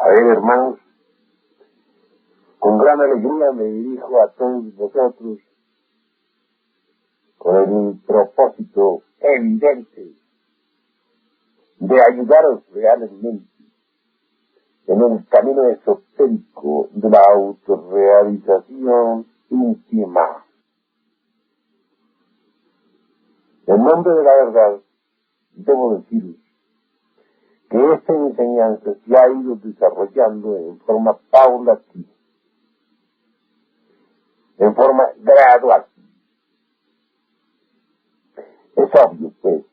A ver, hermanos, con gran alegría me dirijo a todos vosotros con el propósito evidente de ayudaros realmente en el camino esotérico de la autorrealización íntima. En nombre de la verdad, debo deciros que esta enseñanza se ha ido desarrollando en forma paulatina, en forma gradual. Es obvio, pues,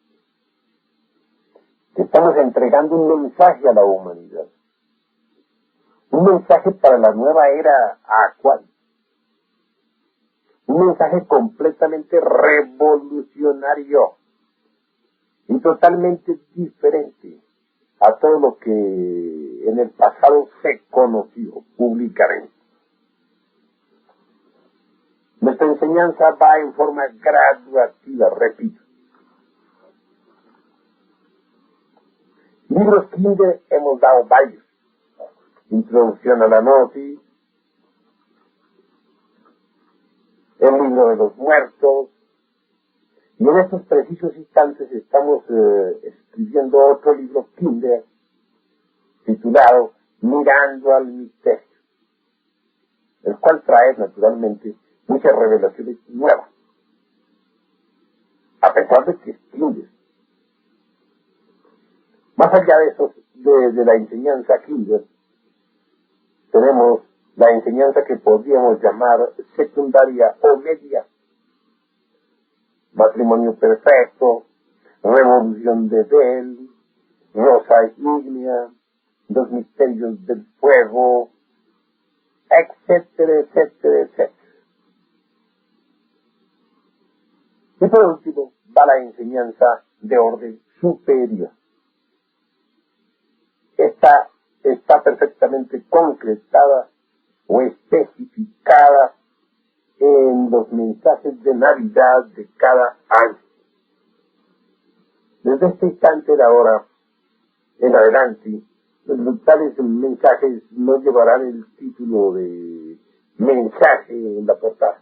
que estamos entregando un mensaje a la humanidad, un mensaje para la nueva era actual, un mensaje completamente revolucionario y totalmente diferente a todo lo que en el pasado se conoció públicamente. Nuestra enseñanza va en forma graduativa, repito. Libros Kinder hemos dado varios. Introducción a la Gnosis, el libro de los muertos, y en estos precisos instantes estamos escribiendo otro libro Kinder titulado Mirando al Misterio, el cual trae naturalmente muchas revelaciones nuevas, a pesar de que es Kinder. Más allá de eso, de la enseñanza Kinder, tenemos la enseñanza que podríamos llamar secundaria o media. Matrimonio perfecto, revolución de Bell, rosa ígnea, los misterios del fuego, etcétera, etcétera, etcétera. Y por último, va la enseñanza de orden superior. Esta está perfectamente concretada o especificada en los mensajes de Navidad de cada año. Desde este instante de ahora en adelante, los tales mensajes no llevarán el título de mensaje en la portada.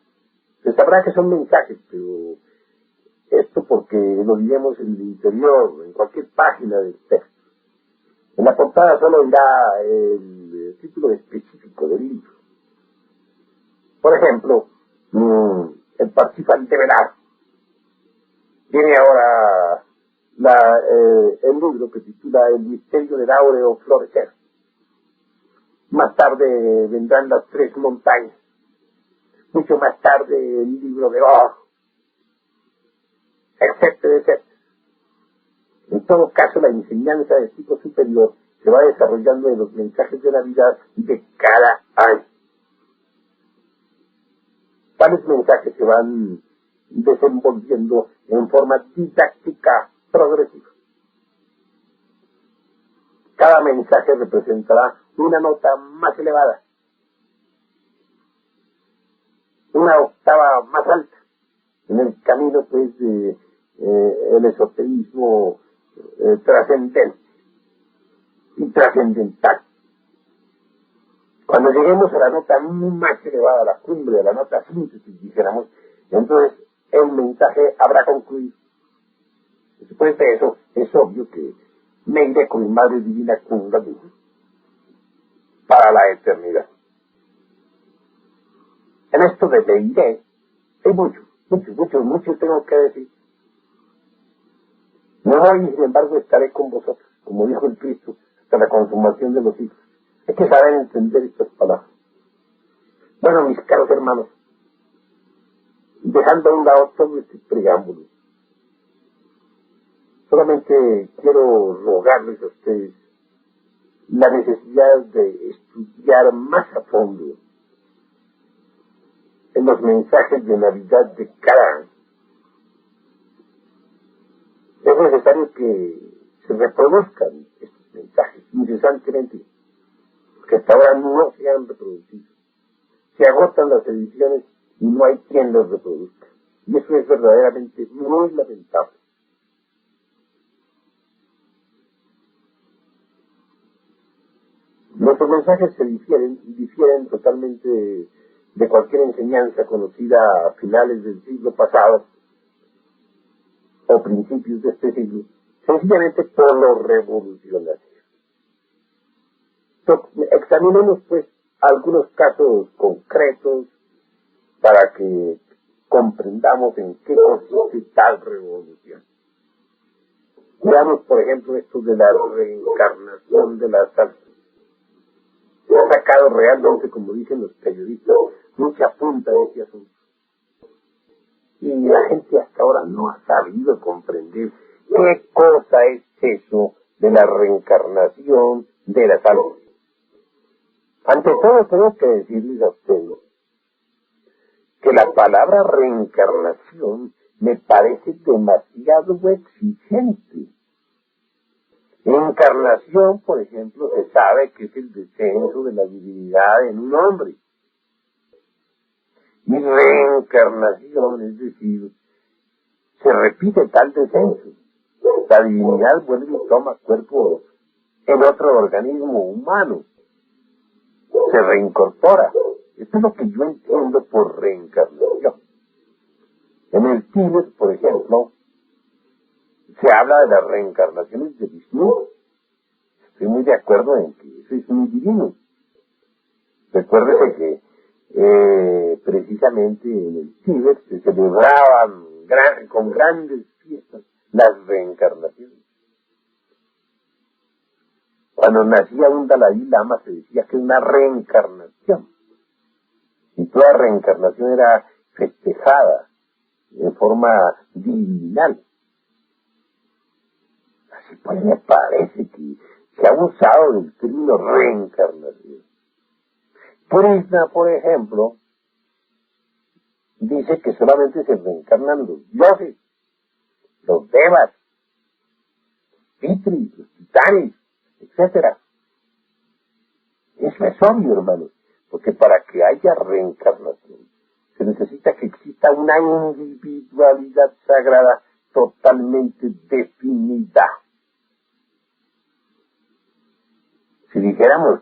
Se sabrá que son mensajes, pero esto porque lo diremos en el interior, en cualquier página del texto. En la portada solo irá el título específico del libro. Por ejemplo, el Parsifal de Velar. Tiene ahora el libro que titula El misterio del áureo florecer. Más tarde vendrán las tres montañas. Mucho más tarde el libro de oro, etcétera, etcétera. En todo caso, la enseñanza de tipo superior se va desarrollando en los mensajes de Navidad de cada año. Tales mensajes se van desenvolviendo en forma didáctica progresiva. Cada mensaje representará una nota más elevada, una octava más alta, en el camino pues de el esoterismo trascendente y trascendental. Cuando lleguemos a la nota más elevada, a la cumbre, a la nota síntesis, dijéramos, entonces el mensaje habrá concluido. Después de eso, es obvio que me iré con mi Madre Divina Kundalini para la eternidad. En esto de me iré, hay mucho tengo que decir. No voy, sin embargo, estaré con vosotros, como dijo el Cristo, hasta la consumación de los siglos. Hay que saber entender estas palabras. Bueno, mis caros hermanos, dejando a un lado todo este preámbulo, solamente quiero rogarles a ustedes la necesidad de estudiar más a fondo en los mensajes de Navidad de cada año. Es necesario que se reproduzcan estos mensajes incesantemente, porque hasta ahora no se han reproducido. Se agotan las ediciones y no hay quien los reproduzca. Y eso es verdaderamente muy lamentable. Nuestros mensajes difieren totalmente de cualquier enseñanza conocida a finales del siglo pasado o principios de este siglo, sencillamente por lo revolucionario. Examinemos pues algunos casos concretos para que comprendamos en qué consiste tal revolución. Veamos, por ejemplo, esto de la reencarnación de las almas. Se ha sacado realmente, como dicen los periodistas, mucha punta de este asunto. Y la gente hasta ahora no ha sabido comprender qué cosa es eso de la reencarnación de las almas. Ante todo, tengo que decirles a ustedes que la palabra reencarnación me parece demasiado exigente. Encarnación, por ejemplo, se sabe que es el descenso de la divinidad en un hombre. Y reencarnación, es decir, se repite tal descenso. La divinidad vuelve y toma cuerpo en otro organismo humano. Se reincorpora. Esto es lo que yo entiendo por reencarnación. En el Tíbet, por ejemplo, se habla de las reencarnaciones de Vishnu. Estoy muy de acuerdo en que eso es muy divino. Recuérdese que precisamente en el Tíbet se celebraban con grandes fiestas las reencarnaciones. Cuando nacía un Dalai Lama se decía que es una reencarnación. Y toda reencarnación era festejada de forma divinal. Así pues me parece que se ha usado del término reencarnación. Krishna, por ejemplo, dice que solamente se reencarnan los dioses, los devas, los pitris, los titanes, etc. Eso es obvio, hermanos, porque para que haya reencarnación se necesita que exista una individualidad sagrada totalmente definida. Si dijéramos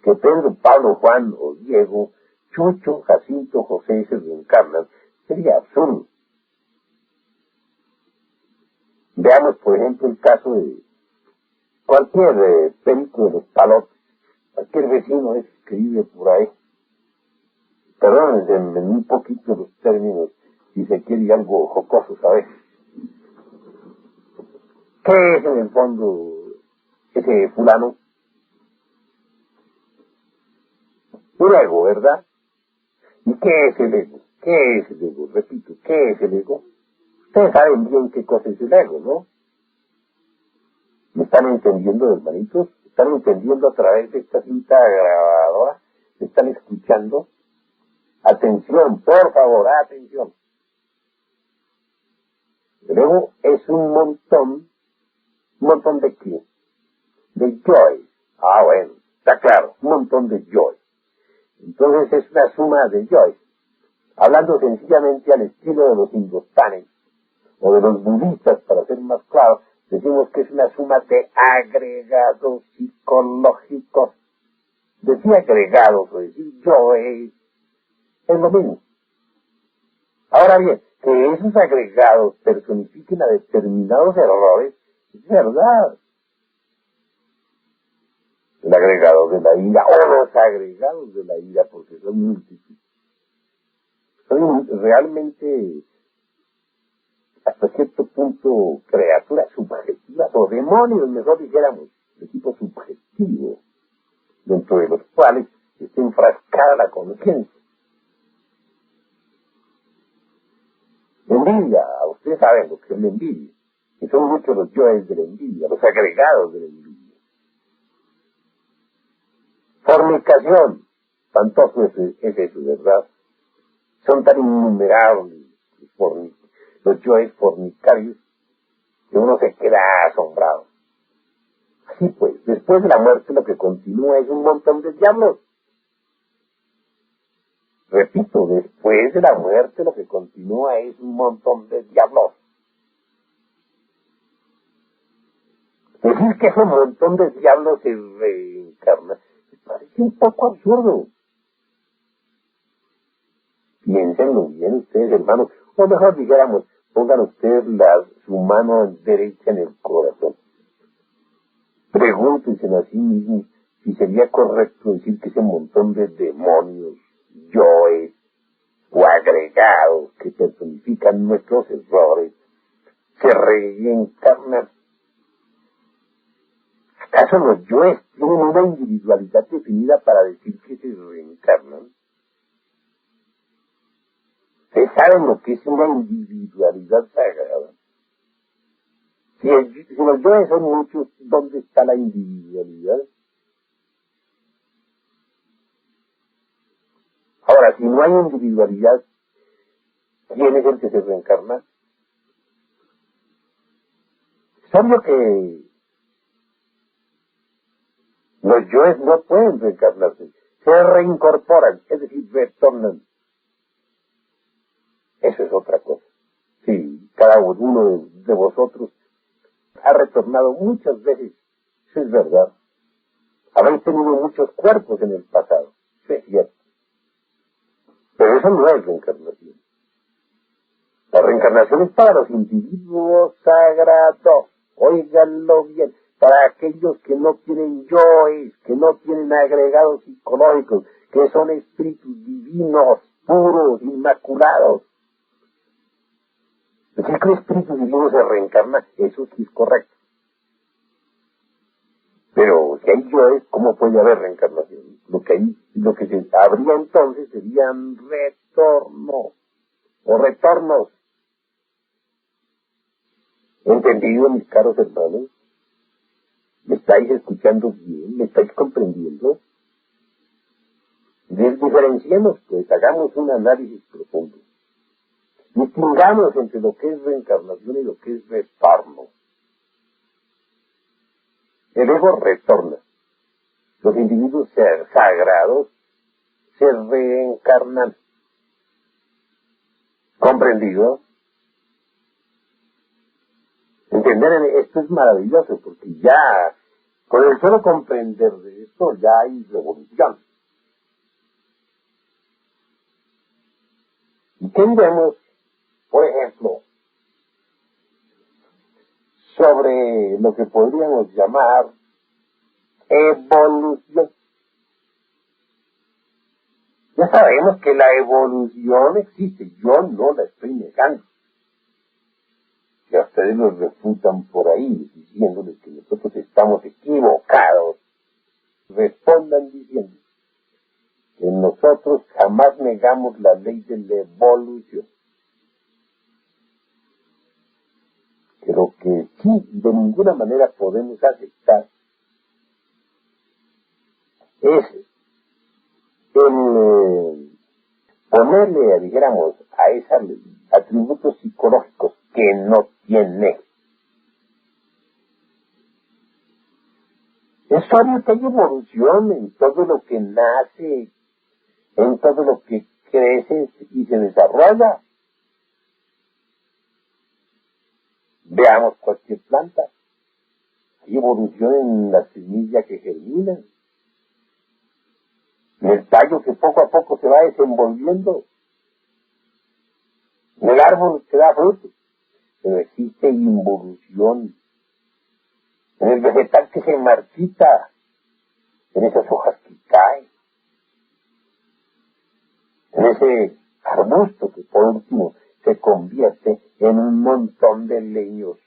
que Pedro, Pablo, Juan o Diego, Chucho, Jacinto, José se reencarnan, sería absurdo. Veamos, por ejemplo, el caso de cualquier perico de los palotes, cualquier vecino que vive por ahí. Perdónenme un poquito los términos, si se quiere algo jocoso, ¿sabes? ¿Qué es en el fondo ese fulano? Un ego, ¿verdad? ¿Y qué es el ego? ¿Qué es el ego? Repito, ¿qué es el ego? Ustedes saben bien qué cosa es el ego, ¿no? ¿Me están entendiendo, hermanitos? ¿Me están entendiendo a través de esta cinta grabadora? ¿Me están escuchando? Atención, por favor, atención. El ego es un montón de qué? De joy. Ah, bueno, está claro, un montón de joy. Entonces es una suma de joy. Hablando sencillamente al estilo de los hindustanes o de los budistas, para ser más claros, decimos que es una suma de agregados psicológicos. Decir agregados o decir joy es lo mismo. Ahora bien, que esos agregados personifiquen a determinados errores es verdad. El agregado de la ira o los agregados de la ira, porque son múltiples, son realmente hasta cierto punto criaturas subjetivas o demonios, mejor dijéramos, de tipo subjetivo, dentro de los cuales está enfrascada la conciencia. Envidia, ustedes saben lo que es la envidia, que son muchos los yoes de la envidia, los agregados de la envidia. Fornicación, espantoso es eso, ¿verdad? Son tan innumerables los yoes fornicarios que uno se queda asombrado. Así pues, después de la muerte lo que continúa es un montón de diablos. Repito, después de la muerte lo que continúa es un montón de diablos. Decir que ese montón de diablos se reencarna es un poco absurdo. Piénsenlo bien ustedes, hermanos, o mejor dijéramos, pongan ustedes su mano derecha en el corazón. Pregúntense a sí mismos si sería correcto decir que ese montón de demonios, yoes o agregados que personifican nuestros errores se reencarnan. ¿Acaso los yoes tienen una individualidad definida para decir que se reencarnan? ¿Ustedes saben lo que es una individualidad sagrada? Si los yoes son muchos, ¿dónde está la individualidad? Ahora, si no hay individualidad, ¿quién es el que se reencarna? Es obvio que los yoes no pueden reencarnarse, se reincorporan, es decir, retornan. Eso es otra cosa. Sí, cada uno de vosotros ha retornado muchas veces, eso es verdad. Habéis tenido muchos cuerpos en el pasado, eso es cierto. Pero eso no es reencarnación. La reencarnación es para los individuos sagrados, óiganlo bien, para aquellos que no tienen yoes, que no tienen agregados psicológicos, que son espíritus divinos, puros, inmaculados. Decir que un espíritu divino se reencarna, eso sí es correcto. Pero si hay yoes, ¿cómo puede haber reencarnación? Lo que se habría entonces serían retornos, o retornos. ¿Entendido, mis caros hermanos? ¿Me estáis escuchando bien? ¿Me estáis comprendiendo? Diferenciemos, pues, hagamos un análisis profundo. Distingamos entre lo que es reencarnación y lo que es retorno. El ego retorna. Los individuos sagrados se reencarnan. ¿Comprendido? Entender esto es maravilloso, porque ya, con el solo comprender de esto, ya hay revolución. ¿Y qué diremos, por ejemplo, sobre lo que podríamos llamar evolución? Ya sabemos que la evolución existe, yo no la estoy negando. Que a ustedes los refutan por ahí, diciéndoles que nosotros estamos equivocados, respondan diciendo que nosotros jamás negamos la ley de la evolución. Que lo que sí de ninguna manera podemos aceptar es el ponerle, dijéramos, a esa ley atributos psicológicos que no tiene. Es obvio que hay evolución en todo lo que nace, en todo lo que crece y se desarrolla. Veamos cualquier planta. Hay evolución en la semilla que germina, en el tallo que poco a poco se va desenvolviendo, en el árbol que da fruto. Pero existe involución en el vegetal que se marchita, en esas hojas que caen, en ese arbusto que por último se convierte en un montón de leños.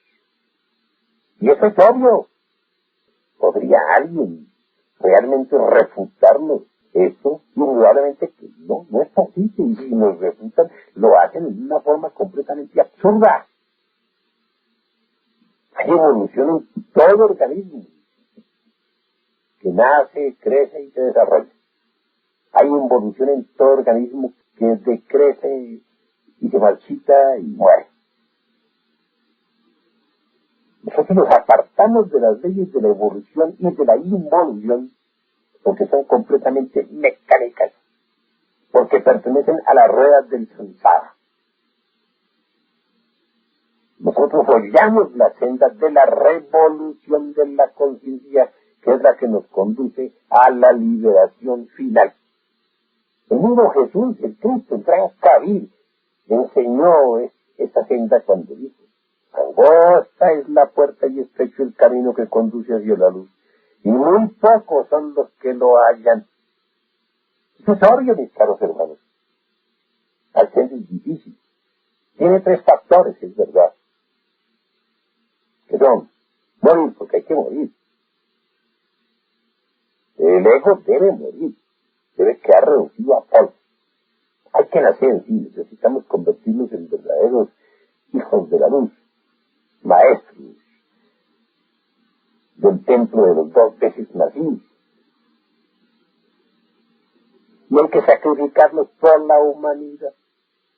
Y eso es obvio. ¿Podría alguien realmente refutarnos eso? Indudablemente que no es así. Y si nos refutan, lo hacen de una forma completamente absurda. Hay evolución en todo organismo que nace, crece y se desarrolla. Hay evolución en todo organismo que decrece y se marchita y muere. Nosotros nos apartamos de las leyes de la evolución y de la involución porque son completamente mecánicas, porque pertenecen a las ruedas del samsara. Nosotros follamos la senda de la revolución de la conciencia que es la que nos conduce a la liberación final. El mismo Jesús, el Cristo, el gran Kabir, enseñó esta senda cuando dijo: angosta es la puerta y estrecho el camino que conduce hacia la luz, y muy pocos son los que lo hallan. Eso es obvio, mis caros hermanos. Ascender es difícil. Tiene 3 factores, es verdad, que son: morir, porque hay que morir. El ego debe morir, debe quedar reducido a polvo. Hay que nacer en sí, necesitamos convertirnos en verdaderos hijos de la luz, maestros del templo de los 2 veces nacidos. Y hay que sacrificarnos por la humanidad.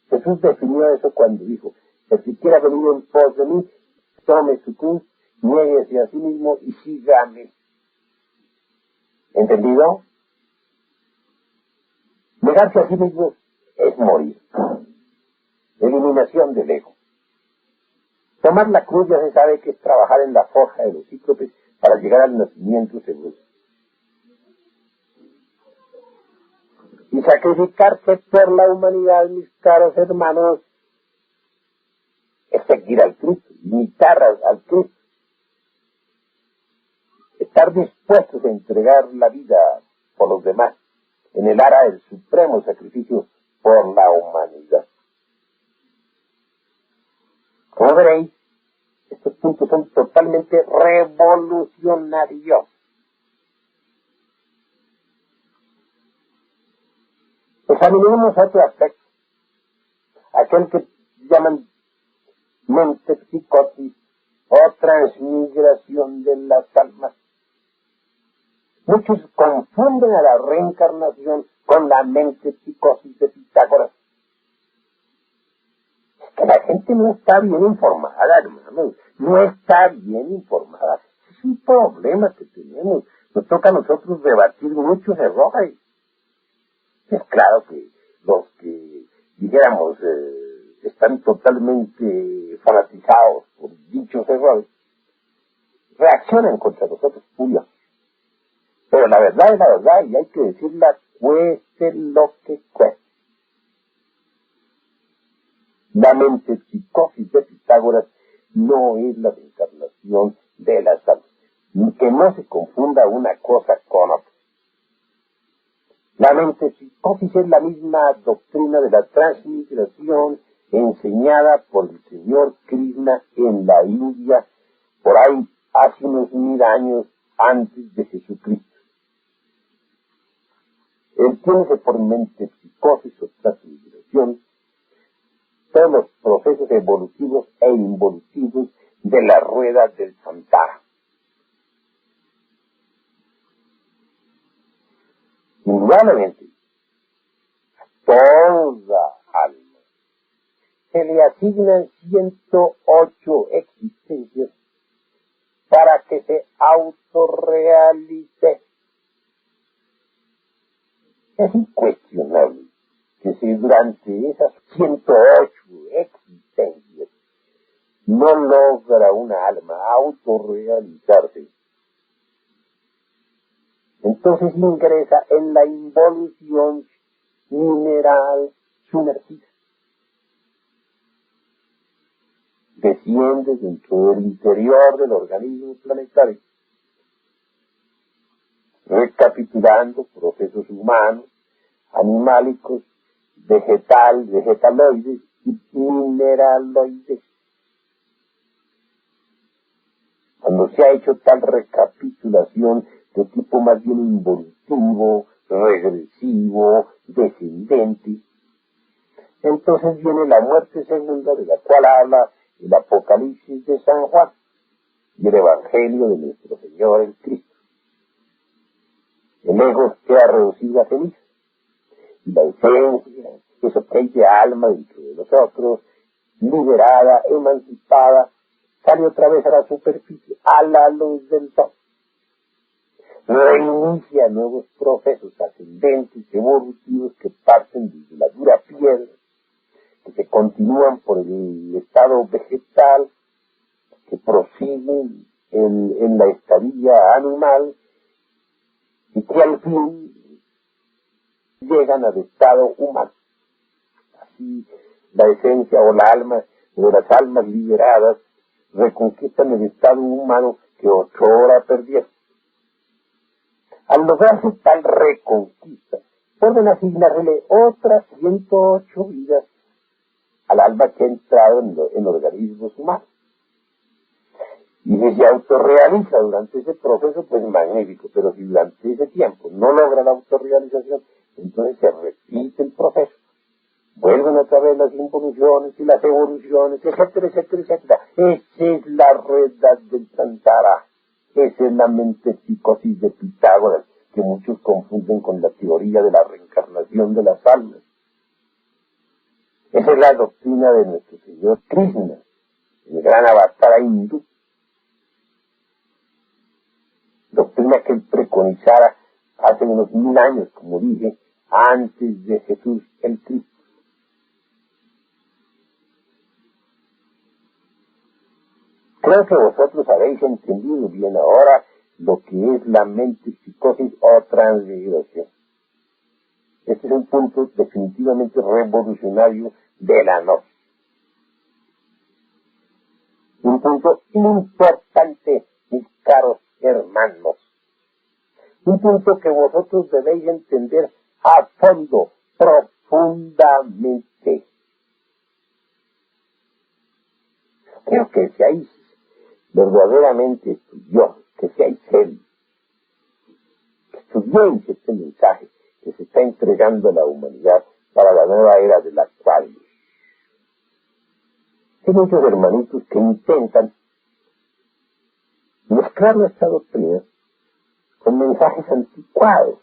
Jesús definió eso cuando dijo: el que quiera venir en pos de mí, tome su cruz, niéguese a sí mismo y sígame. ¿Entendido? Negarse a sí mismo es morir. Eliminación del ego. Tomar la cruz ya se sabe que es trabajar en la forja de los cíclopes para llegar al nacimiento seguro. Y sacrificarse por la humanidad, mis caros hermanos, es seguir al Cristo, imitar al Cristo. Estar dispuestos a entregar la vida por los demás, en el ara del supremo sacrificio por la humanidad. Como veréis, estos puntos son totalmente revolucionarios. Examinemos otro aspecto, aquel que llaman mentepsicosis o transmigración de las almas. Muchos confunden a la reencarnación con la mentepsicosis de Pitágoras. Es que la gente no está bien informada, hermanos, no está bien informada. Es un problema que tenemos. Nos toca a nosotros rebatir muchos errores. Es claro que los que, dijéramos, están totalmente fanatizados por dichos errores, reaccionan contra nosotros furiosos. Pero la verdad es la verdad y hay que decirla cueste lo que cueste. La mentepsicosis de Pitágoras no es la reencarnación de las almas. Que no se confunda una cosa con otra. La mentepsicosis es la misma doctrina de la transmigración enseñada por el señor Krishna en la India, por ahí hace unos 1000 años antes de Jesucristo. Entiéndese por mentepsicosis o transmigración todos los procesos evolutivos e involutivos de la rueda del samsara. Indudablemente, a toda alma se le asignan 108 existencias para que se autorrealice. Es incuestionable que si durante esas 108 existencias no logra una alma autorrealizarse, entonces ingresa en la involución mineral sumergida. Desciende dentro del interior del organismo planetario, recapitulando procesos humanos, animálicos, vegetaloides y mineraloides. Cuando se ha hecho tal recapitulación de tipo más bien involutivo, regresivo, descendente, entonces viene la muerte segunda, de la cual habla el Apocalipsis de San Juan y el Evangelio de nuestro Señor el Cristo. El ego queda reducido a ceniza y la esencia, esa pequeña alma dentro de nosotros, liberada, emancipada, sale otra vez a la superficie, a la luz del sol. Reinicia nuevos procesos ascendentes, evolutivos que parten desde la dura piedra, que se continúan por el estado vegetal, que prosiguen en la estadía animal y al fin llegan al estado humano. Así la esencia o la alma de las almas liberadas reconquistan el estado humano que otrora perdieron. Al lograrse tal reconquista, pueden asignarle otras 108 vidas al alma que ha entrado en organismos humanos. Y si se autorrealiza durante ese proceso, pues magnífico, pero si durante ese tiempo no logra la autorrealización, entonces se repite el proceso. Vuelven otra vez las involuciones y las evoluciones, etcétera, etcétera, etcétera. Esa es la rueda del Santara. Esa es la metempsicosis de Pitágoras, que muchos confunden con la teoría de la reencarnación de las almas. Esa es la doctrina de nuestro señor Krishna, el gran avatar hindú. Doctrina que él preconizara hace unos 1000 años, como dije, antes de Jesús el Cristo. Creo que vosotros habéis entendido bien ahora lo que es la metempsicosis o transmigración. Este es un punto definitivamente revolucionario de la gnosis. Un punto importante, mis caros hermanos. Un punto que vosotros debéis entender a fondo, profundamente. Creo que seáis verdaderamente estudiosos, que seáis serios, que estudiéis este mensaje que se está entregando a la humanidad para la nueva era de la cual hay muchos hermanitos que intentan mezclar nuestra doctrina con mensajes anticuados,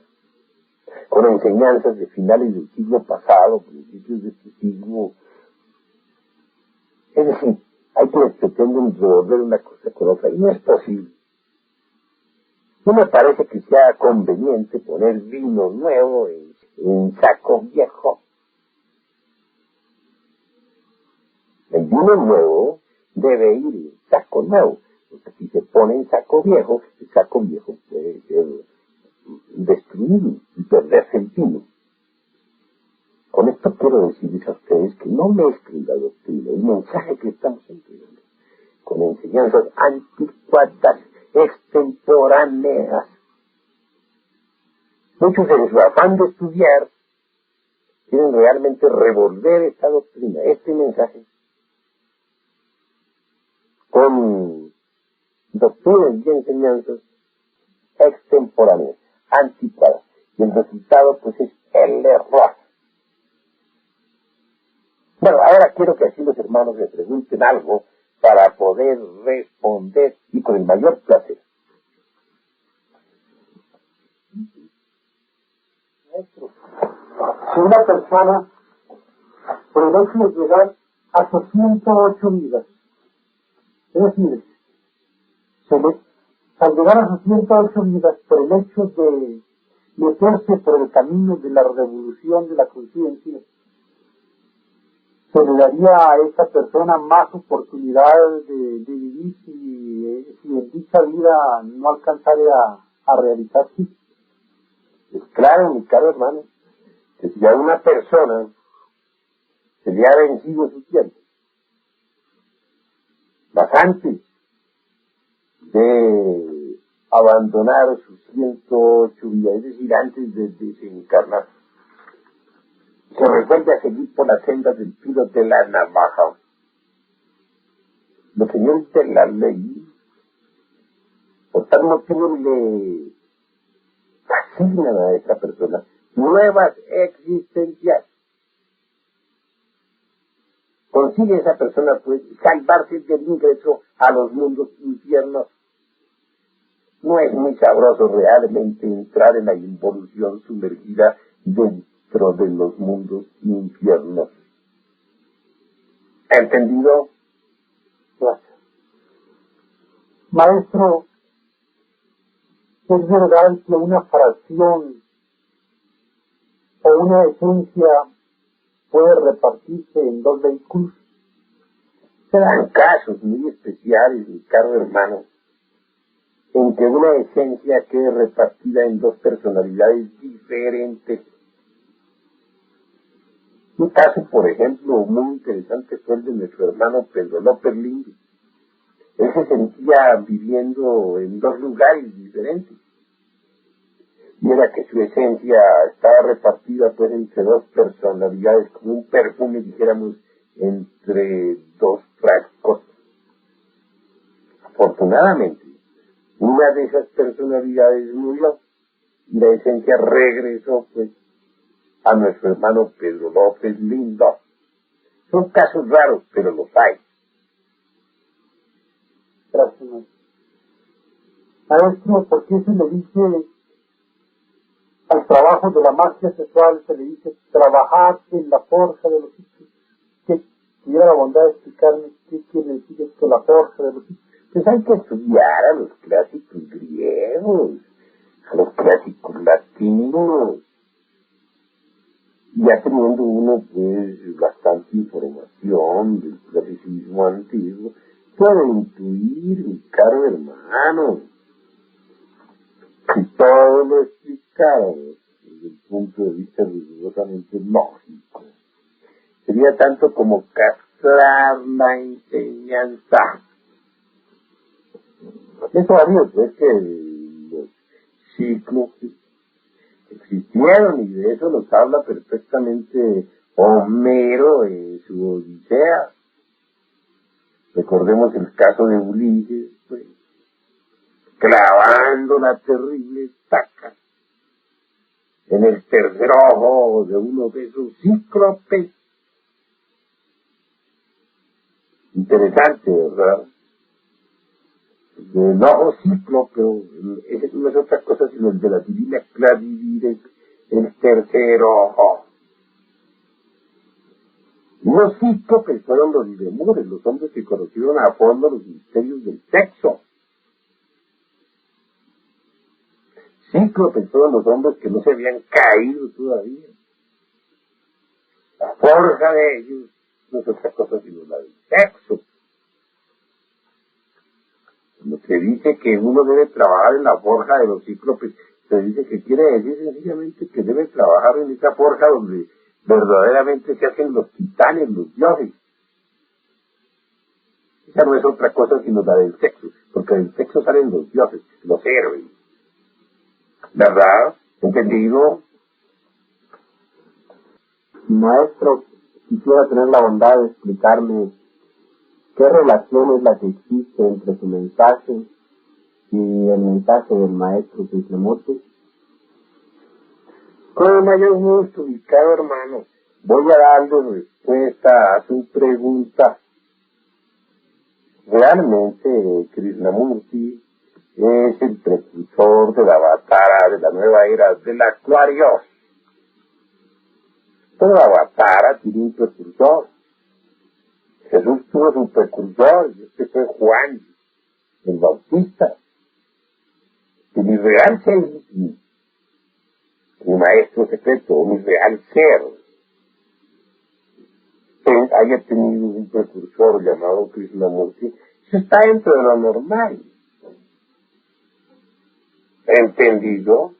con enseñanzas de finales del siglo pasado, principios de este siglo. Es decir, hay quienes pretenden revolver una cosa con otra, y no es posible. No me parece que sea conveniente poner vino nuevo en saco viejo. El vino nuevo debe ir en saco nuevo, porque si se pone en saco viejo, el saco viejo puede ser destruido y perderse el vino. Con esto quiero decirles a ustedes que no mezclen la doctrina, el mensaje que estamos entregando, con enseñanzas anticuadas, extemporáneas. Muchos en su afán de estudiar quieren realmente revolver esta doctrina, este mensaje, con doctrinas y enseñanzas extemporáneas, anticuadas. Y el resultado, pues, es el error. Bueno, ahora quiero que así los hermanos me pregunten algo para poder responder, y con el mayor placer. Maestro, si una persona, por el hecho de llegar a sus 108 vidas, es decir, al llegar a sus 108 vidas, por el hecho de meterse por el camino de la revolución de la conciencia, se le daría a esa persona más oportunidad de vivir si en dicha vida no alcanzara a realizarse. Es claro, mi caro hermano, que si a una persona se le ha vencido su tiempo, bastante de abandonar sus 108 vidas, es decir, antes de desencarnar, se resuelve a seguir por las sendas del filo de la navaja. Los señores de la ley, por tal motivo, le asignan a esa persona nuevas existencias. Consigue esa persona, pues, salvarse del ingreso a los mundos infiernos. No es muy sabroso realmente entrar en la involución sumergida dentro de los mundos infiernos. ¿Entendido? Gracias. Maestro, ¿es verdad que una fracción o una esencia puede repartirse en dos vehículos? Se dan casos muy especiales, mi caro hermano, en que una esencia quede repartida en dos personalidades diferentes. Un caso, por ejemplo, muy interesante fue el de nuestro hermano Pedro López Lindo. Él se sentía viviendo en dos lugares diferentes. Y era que su esencia estaba repartida pues entre dos personalidades, como un perfume, dijéramos, entre dos frascos. Afortunadamente, una de esas personalidades murió y la esencia regresó pues a nuestro hermano Pedro López Lindo. Son casos raros, pero los hay. Gracias, maestro. Maestro, ¿por qué se le dice al trabajo de la magia sexual, se le dice trabajar en la forja de los hijos? ¿Qué tuviera la bondad de explicarme qué quiere decir esto, la forja de los hijos? Pues hay que estudiar a los clásicos griegos, a los clásicos latinos. Ya teniendo uno pues bastante información del clasicismo antiguo, puede intuir, mi caro hermano, si todo lo explicáramos desde el punto de vista rigurosamente lógico, sería tanto como castrar la enseñanza. Eso haría pues que los ciclos existieron, y de eso nos habla perfectamente Homero en su Odisea. Recordemos el caso de Ulises, pues, clavando la terrible estaca en el tercer ojo de uno de esos cíclopes. Interesante, ¿verdad? El ojo cíclope, ese no es otra cosa sino el de la divina claridad, el tercer ojo. Los cíclopes fueron los lemures, los hombres que conocieron a fondo los misterios del sexo. Cíclopes fueron los hombres que no se habían caído todavía. La forja de ellos no es otra cosa sino la del sexo. Cuando se dice que uno debe trabajar en la forja de los cíclopes, se dice que quiere decir sencillamente que debe trabajar en esa forja donde verdaderamente se hacen los titanes, los dioses. Esa no es otra cosa sino la del sexo, porque del sexo salen los dioses, los héroes. ¿Verdad? ¿Entendido? Maestro, quisiera tener la bondad de explicarme qué relación es la que existe entre su mensaje y el mensaje del maestro Krishnamurti. Con el mayor gusto, mi caro hermano, voy a darle respuesta a su pregunta. Realmente, Krishnamurti es el precursor de la Avatara de la nueva era del Acuarios. Toda Avatara tiene un precursor. Jesús tuvo su precursor, y este fue Juan, el Bautista. Y mi real ser íntimo, mi maestro secreto, mi real ser, haya tenido un precursor llamado Krishnamurti, eso está dentro de lo normal. ¿Entendido?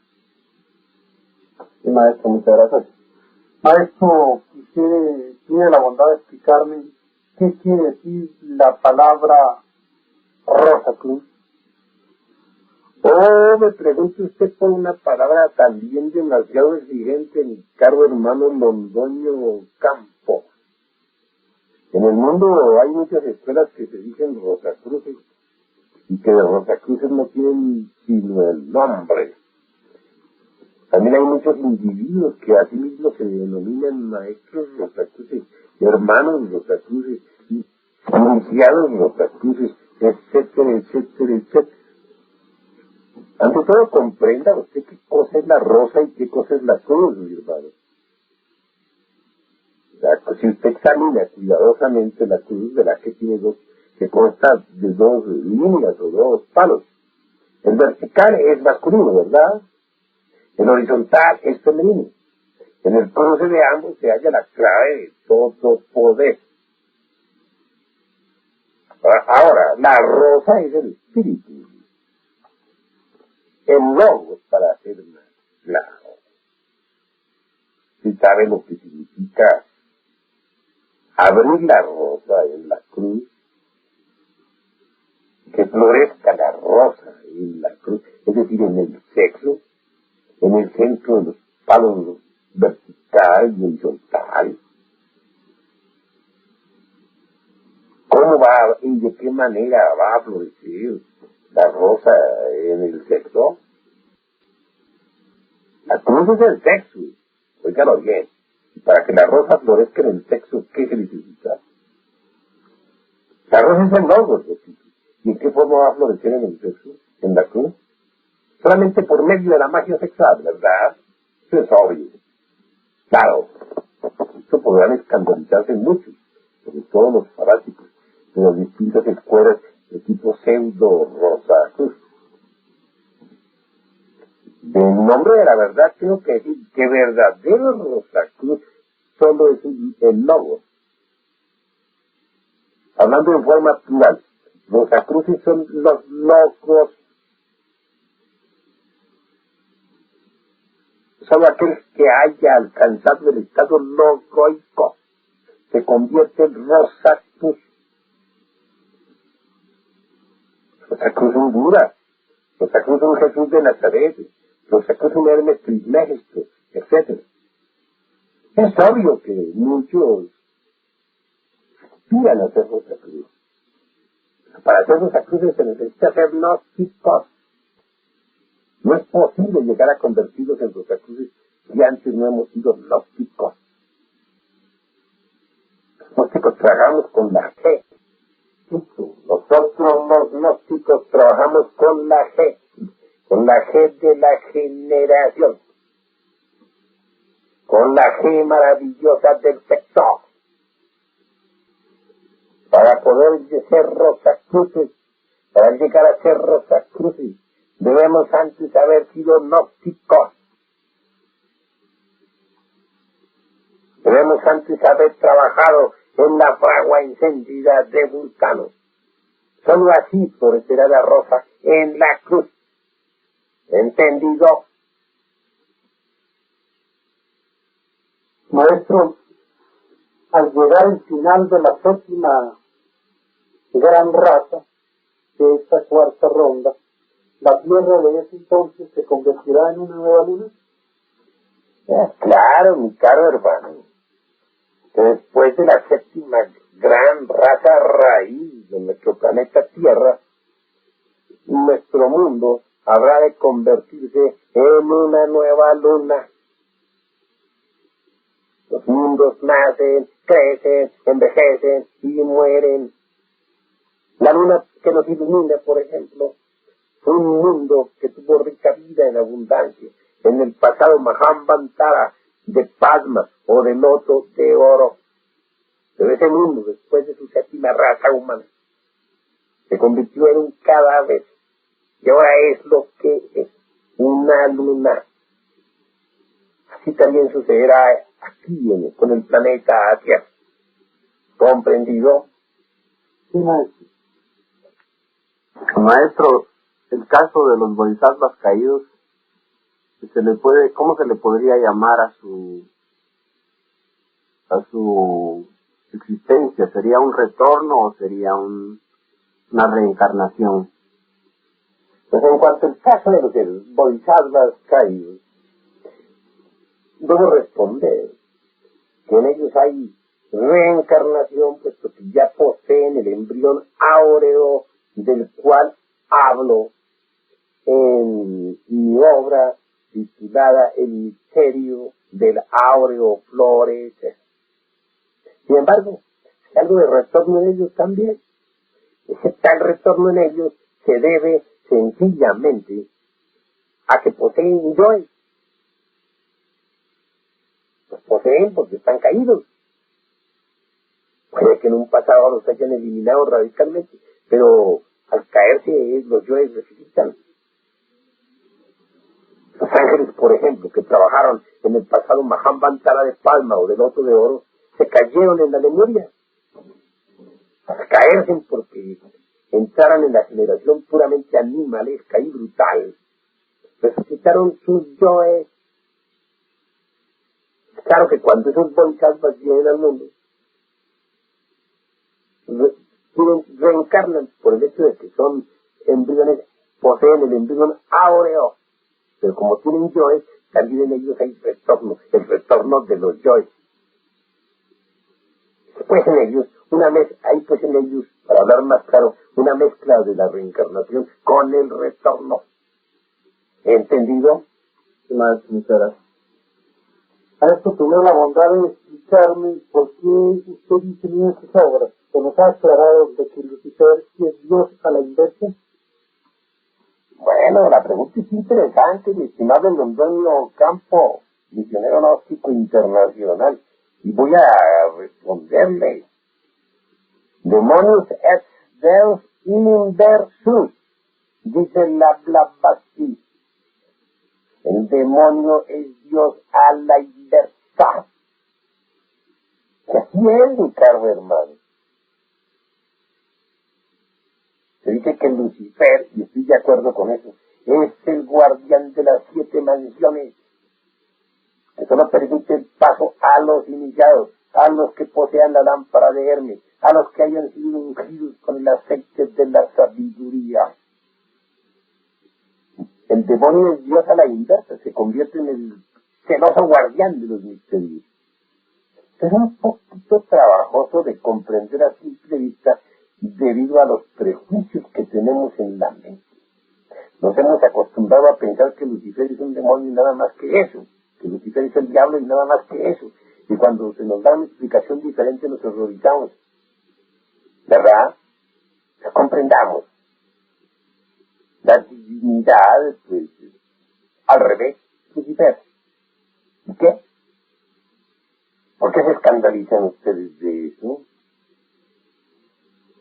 Sí, maestro, muchas gracias. Maestro, usted tiene la bondad de explicarme qué quiere decir la palabra Rosa Cruz. Oh, me pregunta usted por una palabra también demasiado exigente, mi caro hermano Londoño Campo. En el mundo hay muchas escuelas que se dicen Rosacruces, y que de Rosacruces no tienen sino el nombre. También hay muchos individuos que así mismo se denominan maestros Rosacruces, hermanos Rosacruces, iniciados Rosacruces, etcétera, etcétera, etcétera. Ante todo, comprenda usted qué cosa es la rosa y qué cosa es la cruz, mi hermano. Si usted examina cuidadosamente la cruz, verá que tiene que consta de dos líneas o dos palos. El vertical es masculino, ¿verdad? El horizontal es femenino. En el cruce de ambos se halla la clave de todo poder. Ahora, la rosa es el espíritu. el logos para hacer más claro. Si sabe lo que significa abrir la rosa en la cruz, que florezca la rosa en la cruz, es decir, en el sexo, en el centro de los palos vertical y horizontal. ¿Cómo va y de qué manera va a florecer la rosa en el sexo? La cruz es el sexo, oígalo bien. Y para que la rosa florezca en el sexo, ¿qué se necesita? La rosa es el logos, repito. ¿Y en qué forma va a florecer en el sexo? ¿En la cruz? Solamente por medio de la magia sexual, ¿verdad? Eso es obvio. Claro, esto podrán escandalizarse muchos, sobre todo los fanáticos de las distintas escuelas de tipo pseudo-rosa cruz. En nombre de la verdad tengo que decir que verdadero Rosacruz solo es el logo. Hablando en forma plural, Rosacruces son los locos. Solo aquel que haya alcanzado el estado logoico se convierte en Rosacruz. Rosacruz un Buda, Rosacruz un Jesús de Nazaret, Rosacruz un Hermes Trismegisto, etc. Es obvio que muchos aspiran a ser Rosacruz. Para ser Rosacruces se necesita ser gnósticos. No es posible llegar a convertirlos en Rosacruces si antes no hemos sido gnósticos. Los gnósticos trabajamos con la G. Nosotros los gnósticos trabajamos con la G de la generación, con la G maravillosa del sexo. Para poder ser Rosacruces, para llegar a ser Rosacruces, debemos antes haber sido gnósticos. Debemos antes haber trabajado en la fragua encendida de Vulcano. Solo así florecerá la rosa en la cruz. ¿Entendido? Maestro, al llegar al final de la séptima gran raza de esta cuarta ronda, ¿la Tierra de ese entonces se convertirá en una nueva luna? Claro, mi caro hermano, que después de la séptima gran raza raíz de nuestro planeta Tierra, nuestro mundo habrá de convertirse en una nueva luna. Los mundos nacen, crecen, envejecen y mueren. La luna que nos ilumina, por ejemplo, fue un mundo que tuvo rica vida en abundancia. En el pasado Mahamvantara de Padma o de loto de oro. Pero ese mundo, después de su séptima raza humana, se convirtió en un cadáver. Y ahora es lo que es, una luna. Así también sucederá aquí con el planeta Tierra. ¿Comprendido? Sí, maestro. Maestro, el caso de los bodhisattvas caídos, ¿cómo se le podría llamar a su existencia? ¿Sería un retorno o sería una reencarnación? Pues en cuanto al caso de los bodhisattvas caídos, debo responder que en ellos hay reencarnación, puesto que ya poseen el embrión áureo del cual hablo en mi obra titulada El misterio del áureo florecer. Sin embargo, hay algo de retorno en ellos también. Ese tal retorno en ellos se debe sencillamente a que poseen yoes. Los poseen porque están caídos. Puede que en un pasado los hayan eliminado radicalmente, pero al caerse los yoes resucitan. Los ángeles, por ejemplo, que trabajaron en el pasado Mahamvantara de Palma o del loto de oro, se cayeron en la Lemuria. Al caerse porque entraran en la generación puramente animalesca y brutal, resucitaron sus yoes. Claro que cuando esos bodhisattvas vienen al mundo, reencarnan por el hecho de que son embriones, poseen el embrión áureo, pero como tienen yoes, también en ellos hay retorno, el retorno de los yoes. Pues en ellos, hay pues en ellos, para hablar más claro, una mezcla de la reencarnación con el retorno. ¿Entendido? Más sinceras. A esto tuve la bondad de explicarme por qué usted dice en esas obras, que nos ha aclarado de que Lucifer es Dios a la inversa. Bueno, la pregunta es interesante, mi estimado Londoño Campo, misionero gnóstico internacional, y voy a responderle. Demonios es Deus in inversus, dice la Blavatsky. El demonio es Dios a la inversa. Y así es, Ricardo, hermano. Se dice que Lucifer, y estoy de acuerdo con eso, es el guardián de las 7 mansiones, que solo permite el paso a los iniciados, a los que posean la lámpara de Hermes, a los que hayan sido ungidos con el aceite de la sabiduría. El demonio es Dios a la inversa, se convierte en el celoso guardián de los misterios. Es un poquito trabajoso de comprender a simple vista debido a los prejuicios que tenemos en la mente. Nos hemos acostumbrado a pensar que Lucifer es un demonio y nada más que eso, que Lucifer es el diablo y nada más que eso. Y cuando se nos da una explicación diferente nos horrorizamos. ¿Verdad? La comprendamos. La divinidad, pues, al revés, Lucifer. ¿Y qué? ¿Por qué se escandalizan ustedes de eso?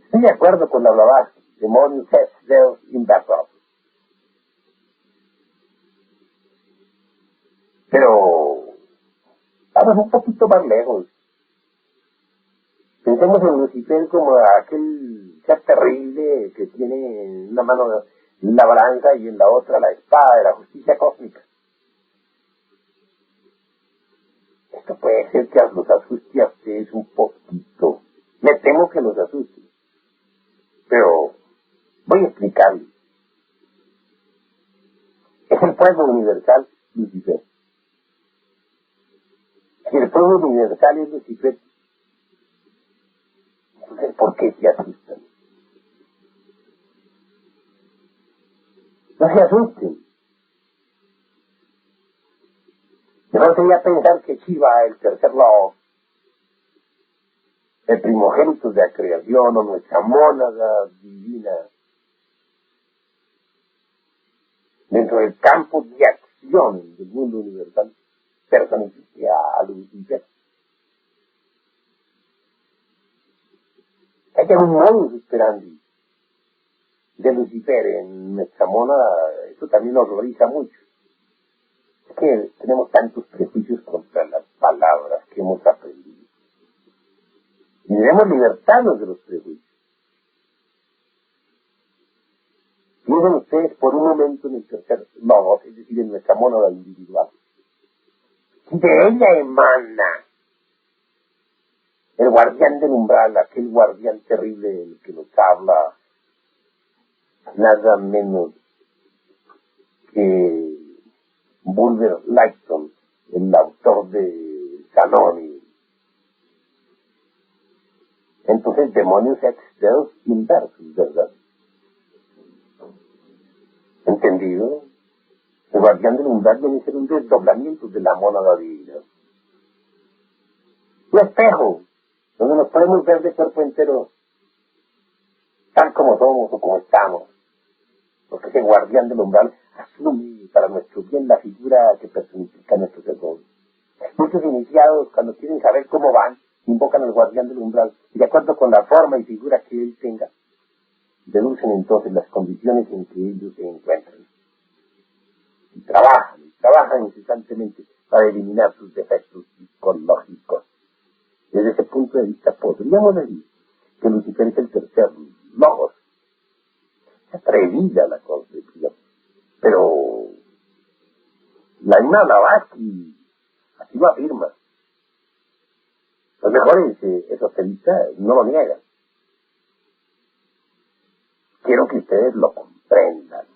Estoy de acuerdo con la Blavatsky, demonios es Deus in versus. Pero vamos un poquito más lejos. Pensemos en Lucifer como aquel ser terrible que tiene en una mano la balanza y en la otra la espada de la justicia cósmica. Esto puede ser que los asuste a ustedes un poquito. Me temo que los asuste. Pero voy a explicarles. Es el fuego universal, Lucifer. Si el fuego universal es Lucifer, entonces ¿por qué se asustan? No se asusten. Mejor sería pensar que Shiva, el tercer lobo, el primogénito de la creación, o nuestra mónada divina, dentro del campo de acción del mundo universal, personifica a Lucifer. Hay que un modus esperandi de Lucifer en nuestra mónada, eso también nos horroriza mucho. Es que tenemos tantos prejuicios contra las palabras que hemos aprendido. Y debemos libertarnos de los prejuicios. Piensen ustedes por un momento en el tercer logos, es decir, en nuestra mónada individual. Si de ella emana el guardián del umbral, aquel guardián terrible del que nos habla nada menos que Bulwer Lytton, el autor de Sanoni. Entonces, demonios ex Deus inversus, ¿verdad? ¿Entendido? El guardián del umbral viene a ser un desdoblamiento de la mónada divina. Un espejo, donde nos podemos ver de cuerpo entero, tal como somos o como estamos. Porque ese guardián del umbral asume para nuestro bien la figura que personifica nuestro tesoro. Muchos iniciados, cuando quieren saber cómo van, invocan al guardián del umbral y de acuerdo con la forma y figura que él tenga, deducen entonces las condiciones en que ellos se encuentran. Y trabajan incesantemente para eliminar sus defectos psicológicos. Desde ese punto de vista podríamos decir que Lucifer es el tercer logos. Es atrevida la concepción, pero La misma Blavatsky así lo afirma. Los mejores esoteristas no lo niegan. Quiero que ustedes lo comprendan.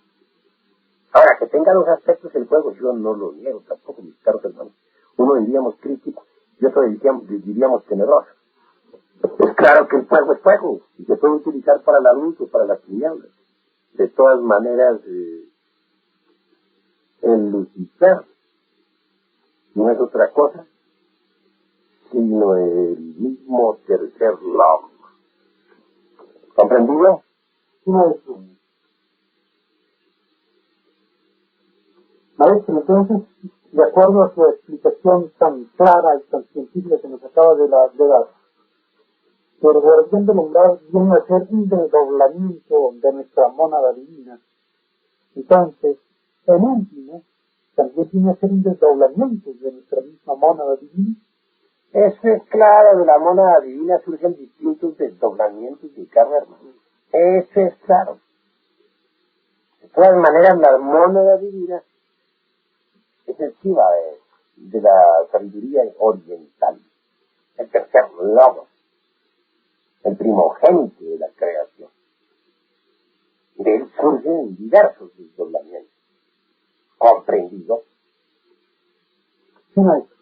Ahora, que tenga los aspectos del fuego, yo no lo niego tampoco, mis caros hermanos. Uno diríamos crítico y otro diríamos temeroso. Es claro que el fuego es fuego y se puede utilizar para la luz o para las tinieblas. De todas maneras, el Lucifer no es otra cosa sino el mismo tercer log. ¿Comprendido? Maestro. Maestro, entonces, de acuerdo a su explicación tan clara y tan científica que nos acaba de dar, por orden del umbral viene a ser un desdoblamiento de nuestra mónada divina. Entonces, en último, también viene a ser un desdoblamiento de nuestra misma mónada divina. Eso es claro, de la mónada divina surgen distintos desdoblamientos de cada hermano. Eso es claro. De todas maneras, la mónada divina es encima de la sabiduría oriental, el tercer logos, el primogénito de la creación. De él surgen diversos desdoblamientos. ¿Comprendido? Sí, maestro.